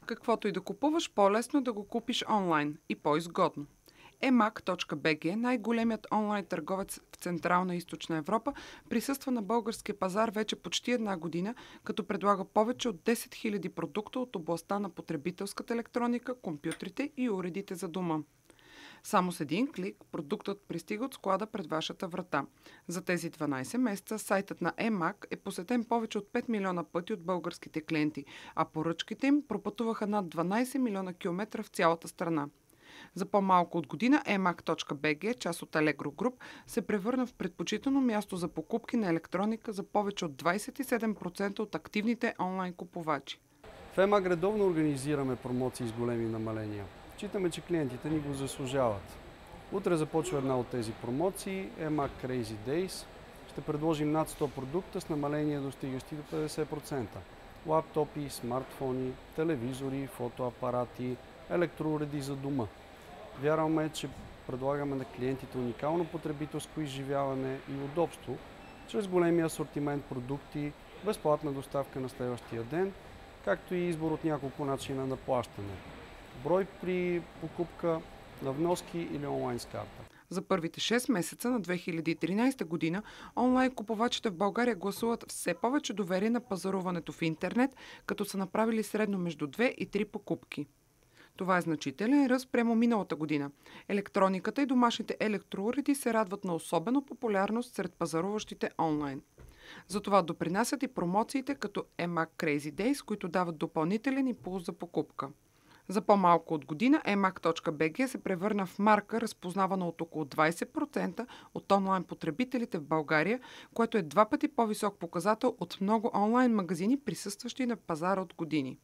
Каквото и да купуваш, по-лесно да го купиш онлайн и по-изгодно. eMAG.BG, най-големият онлайн търговец в Централна и Източна Европа, присъства на българския пазар вече почти една година, като предлага повече от 10 000 продукта от областта на потребителската електроника, компютрите и уредите за дома. Само с един клик продуктът пристига от склада пред вашата врата. За тези 12 месеца сайтът на eMAG е посетен повече от 5 милиона пъти от българските клиенти, а поръчките им пропътуваха над 12 милиона километра в цялата страна. За по-малко от година eMAG.BG, част от Allegro Group, се превърна в предпочитано място за покупки на електроника за повече от 27% от активните онлайн купувачи. В eMAG редовно организираме промоции с големи намаления. Считаме, че клиентите ни го заслужават. Утре започва една от тези промоции, eMAG Crazy Days. Ще предложим над 100 продукта с намаления достигащи до 50%. Лаптопи, смартфони, телевизори, фотоапарати, електроуреди за дома. Вярваме, че предлагаме на клиентите уникално потребителско изживяване и удобство, чрез големия асортимент продукти, безплатна доставка на следващия ден, както и избор от няколко начина на плащане. Брой при покупка на вноски или онлайн с карта. За първите 6 месеца на 2013 година онлайн купувачите в България гласуват все повече доверие на пазаруването в интернет, като са направили средно между 2 и 3 покупки. Това е значителен ръст прямо миналата година. Електрониката и домашните електроуреди се радват на особена популярност сред пазаруващите онлайн. Затова допринасят и промоциите като eMAG Crazy Days, които дават допълнителен импулс за покупка. За по-малко от година eMAG.BG се превърна в марка, разпознавана от около 20% от онлайн потребителите в България, което е 2 пъти по-висок показател от много онлайн магазини, присъстващи на пазара от години.